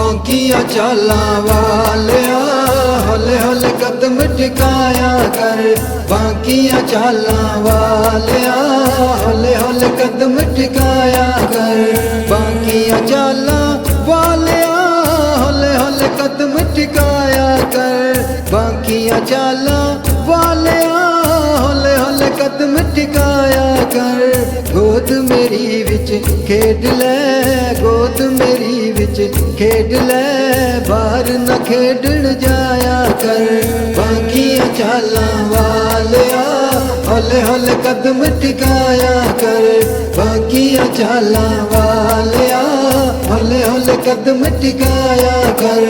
बांकिया चाला वालिया हौले हौले कदम टिकाया कर। बांकिया चाला वालिया हौले हौले कदम टिकाया कर। बांकिया चाला वालिया हौले हौले कदम टिकाया कर। बांकिया चाला वालिया हौले हौले कदम टिकाया कर। गोद मेरी विच खेड ले, गोद मेरी विच खेड ले, बाहर न खेडण जाया कर। बांकिया चाला वालिया हौले हौले कदम टिकाया कर। बांकिया चाला वालिया हौले हौले कदम टिकाया कर।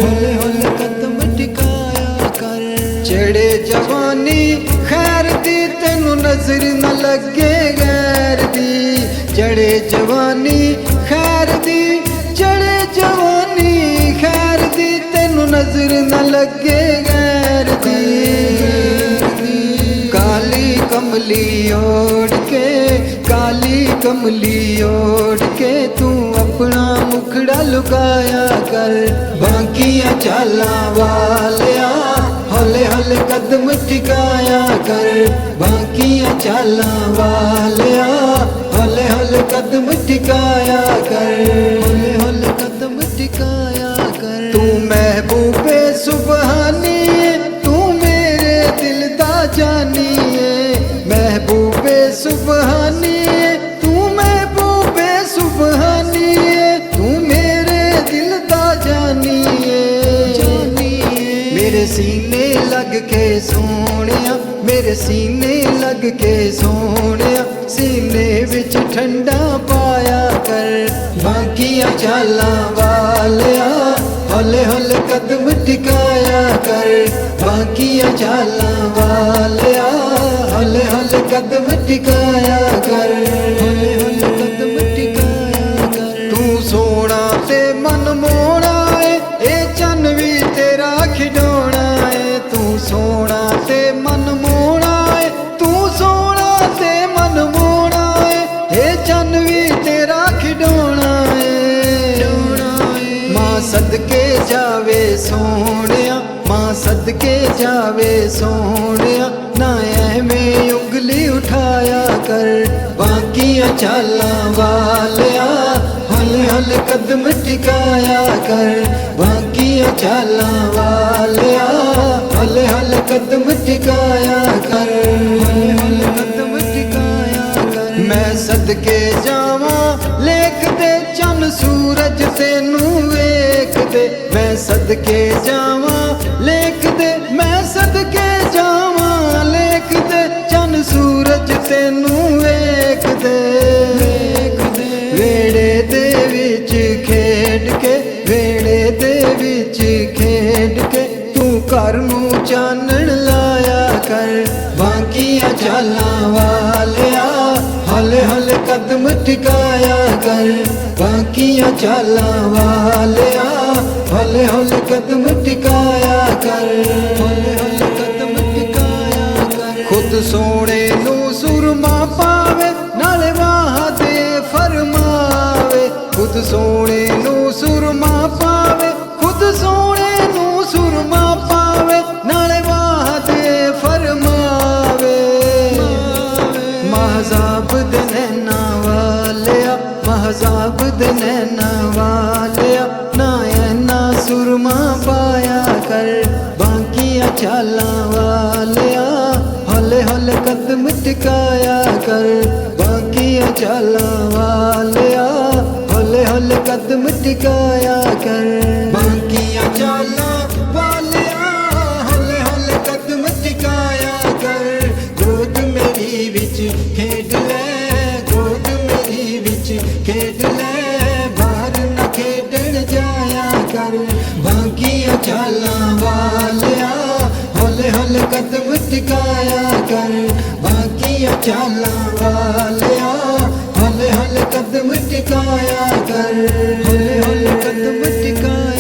हौले हौले कदम टिकाया कर। चढ़े जवानी खैर दी तेनू नजर न लगे गैर दी। चढ़े जवानी खैर दी, चढ़े जवानी खैर दी, तेनू नजर न लगे गैर दी। काली कमली ओढ़ के, काली कमली ओढ़ के, तू अपना मुखड़ा लुकाया कर। बांकिया चाला वालिया हौले हौले कदम टिकाया कर। बांकिया चाला वालिया हौले हौले कदम टिकाया कर। हौले हौले कदम टिकाया कर। तू महबूबे सुबहानी है, तू मेरे दिल दा जानी है। महबूबे सुबहानी है, तू महबूबे सुबहानी है, तू मेरे दिल दा जानी है। मेरे सीने लग के सोनिया, मेरे सीने लग के सोनिया, सीने विच ठंडा पाया कर। बांकिया चाला वालिया हौले हौले कदम टिकाया कर। बांकिया चाला वालिया हौले हौले कदम टिकाया कर। हौले हौले कदम टिकाया कर। तू सोना ते मन मोड़ा है, ए चन भी तेरा खिडौना है। तू सोना ते मन मोड़ा है, तू सोना ते मन मोड़ा है, ए चन भी तेरा खिडौना है। मां सदके जावे सोनिया, मां सदके जावे सोनिया, ना ऐवें उंगली उठाया कर। बांकिया चाला वालिया हौले हौले कदम टिकाया कर। बांकिया चाला वालिया हौले हौले कदम टिकाया कर। हौले हौले कदम टिकाया कर। मैं सदके जावा लेख दे चन सूरज तेनू वेख दे। मैं सदके जावा लेख दे, मैं सदके जावा लेख दे, चन सूरज तेनू वेख दे। वेड़े दे विच खेड के, वेड़े दे विच खेड के, तू घर नू चानण लाया कर। बांकिया चाला वालिया हौले हौले कदम टिकाया कर। बांकिया चाला वालिया हौले हौले कदम टिकाया कर। हौले हौले कदम टिकाया कर। खुद सोने नू सुरमा पावे, नाले वाह दे फरमावे। खुद सोने नू सुरमा पावे, खुद सोने नू सुरमा पावे, नाले वाह दे फरमावे। महजाब दे नैना वालिया, महजाब दे नैना वालिया, ना ऐना सुरमा पाया कर। बांकिया चाला वालिया हौले हौले कदम टिकाया कर। बांकिया चाला वालिया हौले हौले कदम टिकाया कर। बांकिया चाला वालिया हौले हौले कदम टिकाया कर। गोद मेरी विच खेड ले, गोद मेरी विच खेड ले, बाहर न खेडण जाया कर। बांकिया चाला वालिया हौले हौले कदम टिकाया कर। बांकिया चाला वालिया हौले हौले कदम टिकाया कर। हौले हौले कदम टिकाया